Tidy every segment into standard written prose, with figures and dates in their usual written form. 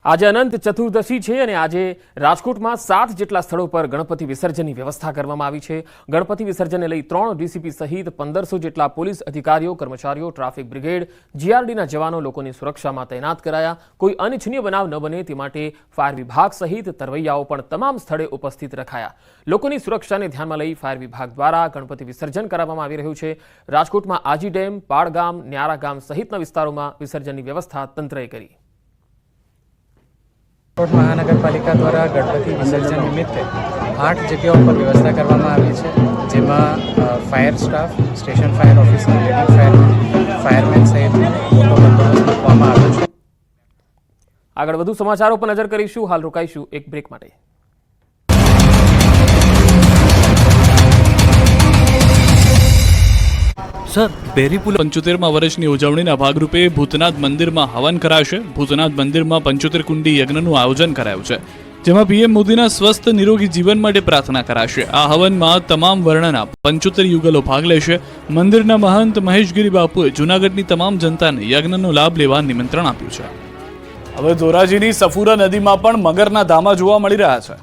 આજે અનંત ચતુર્દશી છે અને આજે રાજકોટમાં 7 જેટલા સ્થળો પર ગણપતિ વિસર્જનની વ્યવસ્થા કરવામાં આવી છે। ગણપતિ વિસર્જનને લઈ 3 ડીસીપી સહિત 1500 જેટલા પોલીસ અધિકારીઓ, કર્મચારીઓ, ટ્રાફિક બ્રિગેડ, જીઆરડીના જવાનો લોકોની સુરક્ષામાં તૈનાત કરાયા। કોઈ અનિચ્છનીય બનાવ ન બને તે માટે ફાયર વિભાગ સહિત તરવૈયાઓ પણ તમામ સ્થળે ઉપસ્થિત રખાયા। લોકોની સુરક્ષાને ધ્યાનમાં લઈ ફાયર વિભાગ દ્વારા ગણપતિ વિસર્જન કરાવવામાં આવી રહ્યું છે। રાજકોટમાં આજી ડેમ, પાળગામ, ન્યારા ગામ સહિતના વિસ્તારોમાં વિસર્જનની વ્યવસ્થા તંત્રએ કરી। રાજકોટ મહાનગરપાલિકા દ્વારા ગણપતિ વિસર્જન નિમિત્તે 8 જગ્યાઓ પર વ્યવસ્થા કરવામાં આવી છે, જેમાં fire staff, station fire officer, leading fireman સહિત મોટો બંદોબસ્ત મૂકવામાં આવ્યો છે। આગળ વધુ સમાચારો પર નજર કરીશું। હાલ રોકાઈશું એક બ્રેક માટે। સર, બેરીપુલ 75મા વર્ષની ઉજવણીના ભાગરૂપે ભૂતનાથ મંદિરમાં હવન કરાશે। ભૂતનાથ મંદિરમાં 75 કુંડી યજ્ઞનું આયોજન કરાયું છે, જેમાં પીએમ મોદીના સ્વસ્થ નિરોગી જીવન માટે પ્રાર્થના કરાશે। આ હવનમાં તમામ વર્ણના 75 યુગલો ભાગ લેશે। મંદિરના મહંત મહેશગીરી બાપુએ જૂનાગઢની તમામ જનતાને યજ્ઞનો લાભ લેવા નિમંત્રણ આપ્યું છે। હવે ધોરાજીની સફુરા નદીમાં પણ મગરના ધામા જોવા મળી રહ્યા છે।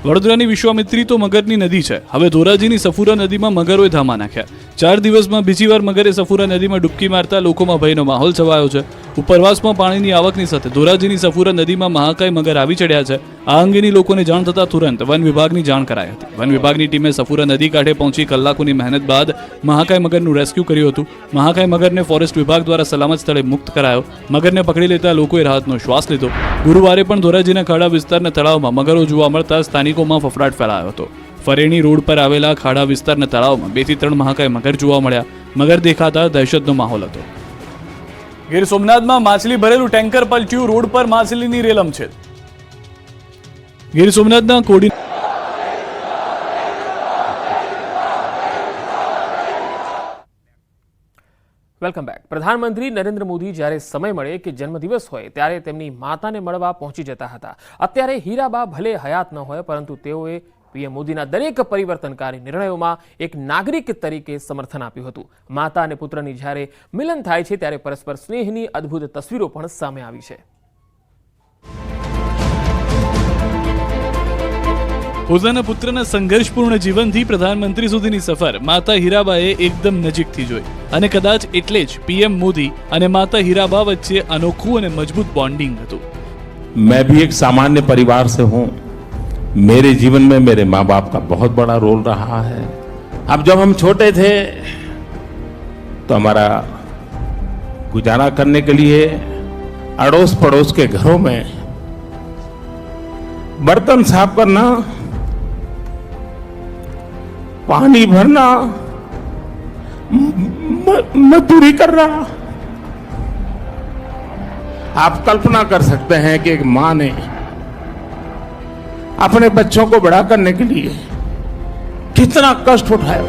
વડોદરાની વિશ્વામિત્રી તો મગરની નદી છે। હવે ધોરાજીની સફુરા નદીમાં મગરોએ ધામા નાખ્યા। 4 દિવસમાં બીજી વાર મગરે સફુરા નદીમાં ડૂબકી મારતા લોકોમાં ભયનો માહોલ છવાયો છે। ઉપરવાસમાં પાણીની આવકની સાથે ધોરાજીની સફુરા નદીમાં મહાકાય મગર આવી ચડ્યા છે। આ અંગેની લોકોને જાણ થતાં તુરંત વન વિભાગની જાણ કરાઈ હતી। વન વિભાગની ટીમે સફુરા નદી કાંઠે પહોંચી કલાકોની મહેનત બાદ મહાકાય મગરનું રેસ્ક્યુ કર્યું હતું। મહાકાય મગરને ફોરેસ્ટ વિભાગ દ્વારા સલામત સ્થળે મુક્ત કરાયો। મગરને પકડી લેતા લોકોએ રાહતનો શ્વાસ લીધો। ગુરુવારે પણ ધોરાજીના ખાડા વિસ્તારના તળાવમાં મગરો જોવા મળતા સ્થાનિકોમાં ફફડાટ ફેલાયો હતો। ફરેણી રોડ પર આવેલા ખાડા વિસ્તારના તળાવમાં 2 થી 3 મહાકાય મગર જોવા મળ્યા। મગર દેખાતા દહેશતનો માહોલ હતો। ગીર સોમનાથમાં માછલી ભરેલું ટેન્કર પલટ્યું। રોડ પર માછલીની રેલમછેલ। ગીર સોમનાથના કોડી વેલકમ બેક। પ્રધાનમંત્રી નરેન્દ્ર મોદી જ્યારે સમય મળે કે જન્મદિવસ હોય ત્યારે તેમની માતાને મળવા પહોંચી જતા હતા। અત્યારે હીરાબા ભલે હયાત ન હોય, પરંતુ તેઓએ પીએમ મોદીના દરેક પરિવર્તનકારી નિર્ણયોમાં એક નાગરિક તરીકે સમર્થન આપ્યું હતું। માતા અને પુત્રની જ્યારે મિલન થાય છે ત્યારે પરસ્પર સ્નેહની અદ્ભુત તસવીરો પણ સામે આવી છે। પોતાના પુત્રના સંઘર્ષપૂર્ણ જીવનથી પ્રધાનમંત્રી સુધીની સફર માતા હીરાબાએ એકદમ નજીકથી જોઈ, અને કદાચ એટલે જ પીએમ મોદી અને માતા હીરાબા વચ્ચે અનોખું અને મજબૂત બોન્ડિંગ હતું। मैं भी एक सामान्य परिवार से हूं। मेरे जीवन में मेरे माँ बाप का बहुत बड़ा रोल रहा है। अब जब हम छोटे थे तो हमारा गुजारा करने के लिए अड़ोस पड़ोस के घरों में बर्तन साफ करना, पानी भरना, मजदूरी करना। आप कल्पना कर सकते हैं कि एक माँ ने अपने बच्चों को बड़ा करने के लिए कितना कष्ट उठाया।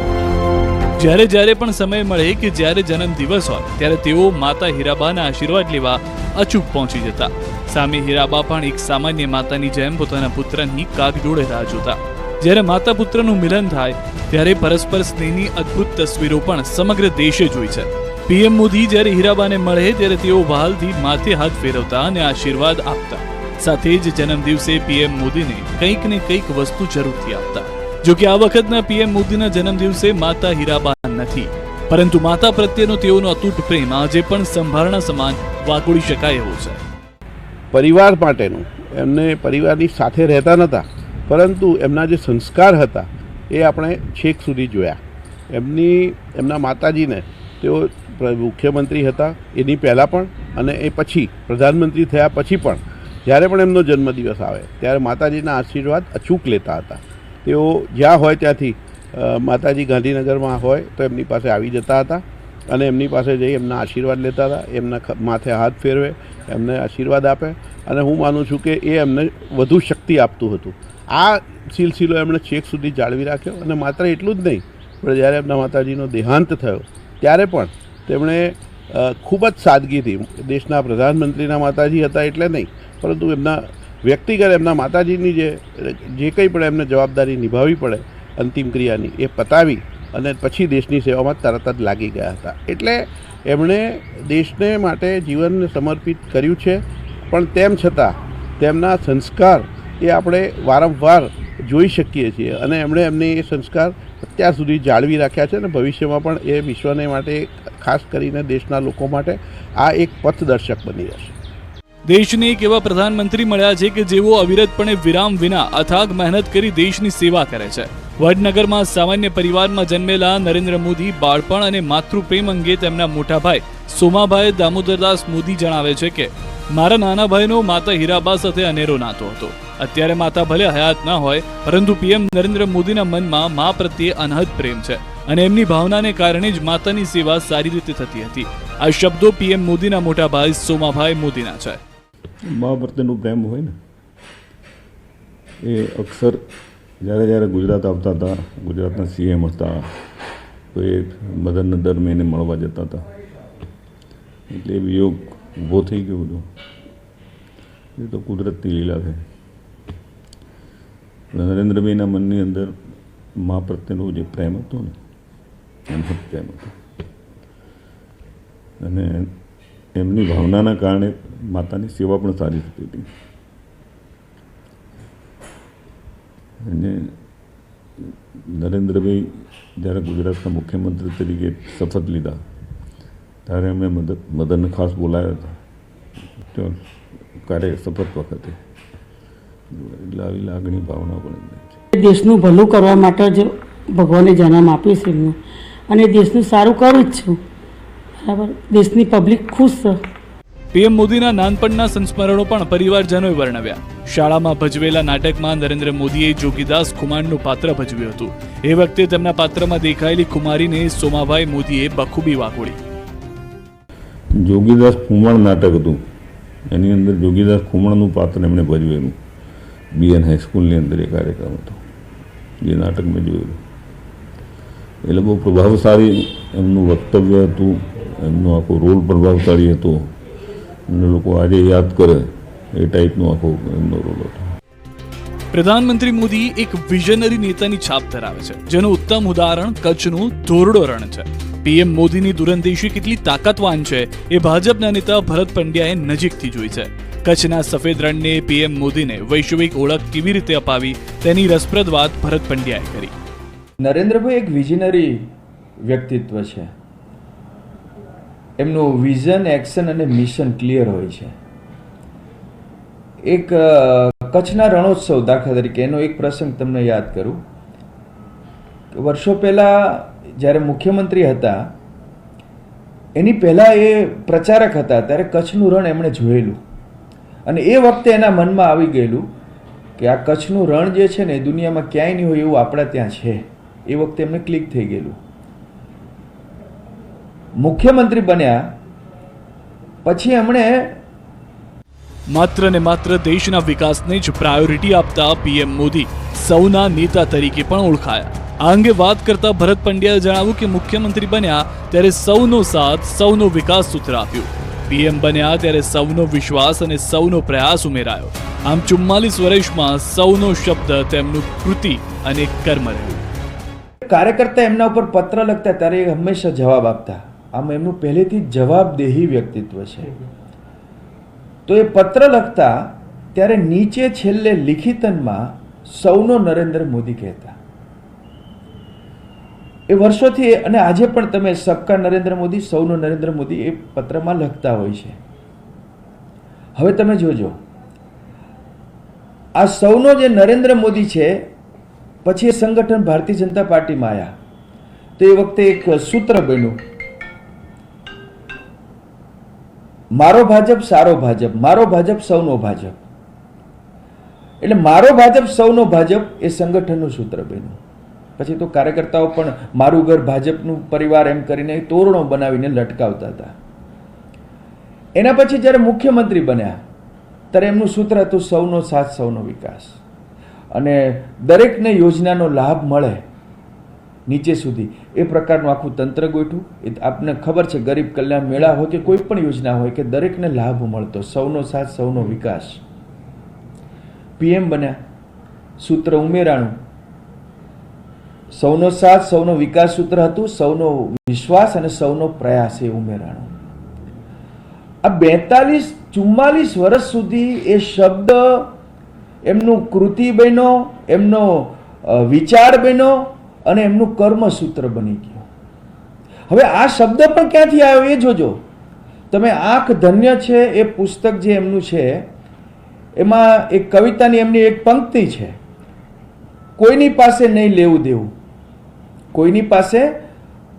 જ્યારે જ્યારે પણ સમય મળે કે જ્યારે જન્મ દિવસ હોય ત્યારે તેઓ માતા હીરાબાના આશીર્વાદ લેવા અચૂક પહોંચી જતા। સામે હીરાબા પણ એક સામાન્ય માતાની જેમ પોતાના પુત્રની કાગડોળે રાહ જોતા। જ્યારે માતા પુત્રનું મિલન થાય ત્યારે પરસ્પર સ્નેહની અદ્ભુત તસવીરો પણ સમગ્ર દેશે જોઈ છે। પીએમ મોદી જ્યારે હીરાબાને મળે ત્યારે તેઓ વહાલથી માથે હાથ ફેરવતા અને આશીર્વાદ આપતા। સાથે જ જન્મ દિવસે પીએમ મોદીને કંઈક ને કંઈક વસ્તુ જરૂરથી આપતા। જો કે આ વખતના પીએમ મોદીના જન્મ દિવસે માતા હીરાબા નથી, પરંતુ માતા પ્રત્યેનો તેઓનો અતૂટ પ્રેમ આજે પણ સંભારણા સમાન વાગોળી શકાય એવો છે। પરિવાર માટેનું એમને પરિવારની સાથે રહેતા નહોતા, પરંતુ એમના જે સંસ્કાર હતા એ આપણે છેક સુધી જોયા। એમના માતાજીને તેઓ મુખ્યમંત્રી હતા એની પહેલાં પણ અને એ પછી પ્રધાનમંત્રી થયા પછી પણ જ્યારે પણ એમનો જન્મદિવસ આવે ત્યારે માતાજીના આશીર્વાદ અચૂક લેતા હતા। તેઓ જ્યાં હોય ત્યાંથી માતાજી ગાંધીનગરમાં હોય તો એમની પાસે આવી જતા હતા અને એમની પાસે જઈ એમના આશીર્વાદ લેતા હતા। એમના માથે હાથ ફેરવે, એમને આશીર્વાદ આપે, અને હું માનું છું કે એ એમને વધુ શક્તિ આપતું હતું। આ સિલસિલો એમણે છેક સુધી જાળવી રાખ્યો, અને માત્ર એટલું જ નહીં, પણ જ્યારે એમના માતાજીનો દેહાંત થયો ત્યારે પણ તેમણે ખૂબ જ સાદગીથી, દેશના પ્રધાનમંત્રીના માતાજી હતા એટલે નહીં, પરંતુ એમના વ્યક્તિગત એમના માતાજીની જે કંઈ પણ એમને જવાબદારી નિભાવવી પડે અંતિમ ક્રિયાની, એ પતાવી અને પછી દેશની સેવામાં તરત જ લાગી ગયા હતા। એટલે એમણે દેશને માટે જીવનને સમર્પિત કર્યું છે પણ તેમ છતાં તેમના સંસ્કાર એ આપણે વારંવાર જોઈ શકીએ છીએ અને એમણે એમની એ સંસ્કાર અત્યાર સુધી જાળવી રાખ્યા છે અને ભવિષ્યમાં પણ એ વિશ્વને માટે ખાસ કરીને દેશના લોકો માટે આ એક પથદર્શક બની રહેશે. દેશને એક એવા પ્રધાનમંત્રી મળ્યા છે કે જેઓ અવિરતપણે વિરામ વિના અથાગ મહેનત કરી દેશની સેવા કરે છે. વડનગરમાં સામાન્ય પરિવારમાં જન્મેલા નરેન્દ્ર મોદી બાળપણ અને માતૃપ્રેમ અંગે તેમના મોટા ભાઈ સોમાભાઈ દામોદરદાસ મોદી જણાવે છે કે મારા નાના ભાઈનો માતા હીરાબા સાથે અનેરો નાતો હતો. અત્યારે માતા ભલે હયાત ના હોય, પરંતુ પીએમ નરેન્દ્ર મોદીના મનમાં મા પ્રત્યે અનહદ પ્રેમ છે અને એમની ભાવનાને કારણે જ માતાની સેવા સારી રીતે થતી હતી. આ શબ્દો પીએમ મોદીના મોટા ભાઈ સોમાભાઈ મોદીના છે. મા પ્રત્યેનો પ્રેમ હોય ને એ અક્ષર જ્યારે જ્યારે ગુજરાત આવતા હતા, ગુજરાતના સીએમ હતા, તો એ મદનને દર મહિને મળવા જતા હતા. એટલે એ વિયોગ ઊભો થઈ ગયો હતો. એ તો કુદરતની લીલા છે. નરેન્દ્રભાઈના મનની અંદર મા પ્રત્યેનો જે પ્રેમ હતો ને, એનો પ્રેમ હતો અને એમની ભાવનાના કારણે માતાની સેવા પણ સારી થતી હતી. અને નરેન્દ્રભાઈ જ્યારે ગુજરાતના મુખ્યમંત્રી તરીકે શપથ લીધા ત્યારે એમણે મદનને ખાસ બોલાવ્યા હતા તો શપથ વખતે. એટલે આવી લાગણી ભાવના પણ છે. દેશનું ભલું કરવા માટે જ ભગવાને જન્મ આપ્યો છે એમનું, અને દેશનું સારું કરું જ છું. બરાબર, દેશની પબ્લિક ખુશ છે. પીએમ મોદીના નાનપણના સંસ્મરણો પણ પરિવારજનોએ વર્ણવ્યા. શાળામાં ભજવેલા નાટકમાં નરેન્દ્ર મોદીએ જોગીદાસ ખુમાણનું પાત્ર ભજવ્યું હતું. એ વખતે તેમના પાત્રમાં દેખાયેલી કુમારીને સોમાભાઈ મોદીએ બખૂબી વાગોળી. જોગીદાસ ખુમાણ નાટક હતું, એની અંદર જોગીદાસ ખુમાણનું પાત્ર એમણે ભજવેલું. બીએન હાઈસ્કૂલની અંદર એ કાર્યક્રમ હતો, જે નાટક મેં જોયેલું. એટલે બહુ પ્રભાવશાળી એમનું વક્તવ્ય હતું, એમનો આખો રોલ પ્રભાવશાળી હતો. એમને લોકો આજે યાદ કરે એ ટાઈપનો આખો એમનો રોલ હતો. પ્રધાનમંત્રી મોદી એક વિઝનરી નેતાની છાપ ધરાવે છે, જેનું ઉત્તમ ઉદાહરણ કચ્છનું ધોરડો રણ છે. પીએમ મોદીની દૂરંદેશી કેટલી તાકાતવાન છે એ ભાજપના નેતા ભરત પંડ્યાએ નજીકથી જોઈ છે. કચ્છના સફેદ રણને પીએમ મોદીને વૈશ્વિક ઓળખ કેવી રીતે અપાવી તેની રસપ્રદ વાત ભરત પંડ્યાએ કરી. નરેન્દ્રભાઈ એક વિઝનરી વ્યક્તિત્વ છે. એમનું વિઝન, એક્શન અને મિશન ક્લિયર હોય છે. એક કચ્છના રણોત્સવ દાખલા તરીકે એનો એક પ્રસંગ તમને યાદ કરું. વર્ષો પહેલાં જ્યારે મુખ્યમંત્રી હતા એની પહેલાં એ પ્રચારક હતા ત્યારે કચ્છનું રણ એમણે જોયેલું અને એ વખતે એના મનમાં આવી ગયેલું કે આ કચ્છનું રણ જે છે ને એ દુનિયામાં ક્યાંય નહીં હોય એવું આપણા ત્યાં છે. એ વખતે એમને ક્લિક થઈ ગયેલું. મુખ્યમંત્રી બન્યા પછી એમણે માત્ર ને માત્ર દેશના વિકાસને જ પ્રાયોરિટી આપતા પીએમ મોદી સૌના નેતા તરીકે પણ ઓળખાયા. આ અંગે વાત કરતા ભરત પંડ્યાએ જણાવ્યું કે મુખ્યમંત્રી બન્યા ત્યારે સૌનો સાથ, સૌનો વિકાસ સૂત્ર આપ્યું. પીએમ બન્યા ત્યારે સૌનો વિશ્વાસ અને સૌનો પ્રયાસ ઉમેરાયો. આમ 44 વર્ષમાં સૌનો શબ્દ તેમનું કૃતિ અને કર્મ રહ્યું. કાર્યકર્તા એમના ઉપર પત્ર લખતા ત્યારે એ હંમેશા જવાબ આપતા. આમ એમનું પહેલેથી જ જવાબદેહી વ્યક્તિત્વ છે. તો એ પત્ર લખતા ત્યારે નીચે છેલ્લે લિખિતનમાં સૌનો નરેન્દ્ર મોદી કહેતા. એ વર્ષોથી અને આજે પણ તમે સબકા નરેન્દ્ર મોદી, સૌનો નરેન્દ્ર મોદી એ પત્રમાં લખતા હોય છે. હવે તમે જોજો, આ સૌનો જે નરેન્દ્ર મોદી છે પછી એ સંગઠન ભારતીય જનતા પાર્ટીમાં આવ્યા તો એ વખતે એક સૂત્ર બન્યું, મારો ભાજપ સારો ભાજપ, મારો ભાજપ સૌનો ભાજપ. એટલે મારો ભાજપ સૌનો ભાજપ એ સંગઠનનું સૂત્ર બન્યું. પછી તો કાર્યકર્તાઓ પણ મારું ઘર ભાજપનું પરિવાર એમ કરીને તોરણો બનાવીને લટકાવતા હતા. એના પછી જ્યારે મુખ્યમંત્રી બન્યા ત્યારે એમનું સૂત્ર હતું સૌનો સાથ, સૌનો વિકાસ. અને દરેકને યોજનાનો લાભ મળે નીચે સુધી એ પ્રકારનું આખું તંત્ર ગોઠવું. એ આપને ખબર છે, ગરીબ કલ્યાણ મેળા હોય કે કોઈ પણ યોજના હોય કે દરેકને લાભ મળતો, સૌનો સાથ, સૌનો વિકાસ. પીએમ બન્યા, સૂત્ર ઉમેરાણું. સૌનો સાથ, સૌનો વિકાસ સૂત્ર હતું, સૌનો વિશ્વાસ અને સૌનો પ્રયાસ એ ઉમેરાણું. આ 42-44 વર્ષ સુધી એ શબ્દ એમનું કૃતિ બન્યો, એમનો વિચાર બન્યો અને એમનું કર્મસૂત્ર બની ગયું. હવે આ શબ્દ પણ ક્યાંથી આવ્યો એ જોજો તમે. આંખ ધન્ય છે એ પુસ્તક જે એમનું છે એમાં એક કવિતાની એમની એક પંક્તિ છે, કોઈની પાસે નહીં લેવું દેવું, કોઈની પાસે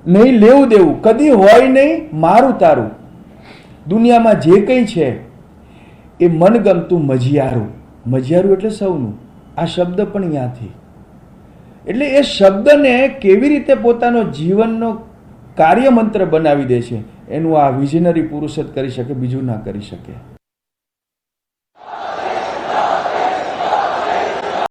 નહીં લેવું દેવું, કદી હોય નહીં મારું તારું, દુનિયામાં જે કંઈ છે એ મનગમતું મજિયારું. મજિયારું એટલે સૌનું. આ શબ્દ પણ અહીંયાથી. એટલે એ શબ્દને કેવી રીતે પોતાનો જીવનનો કાર્યમંત્ર બનાવી દે છે એનું આ વિઝનરી પુરુષ જ કરી શકે, બીજું ના કરી શકે.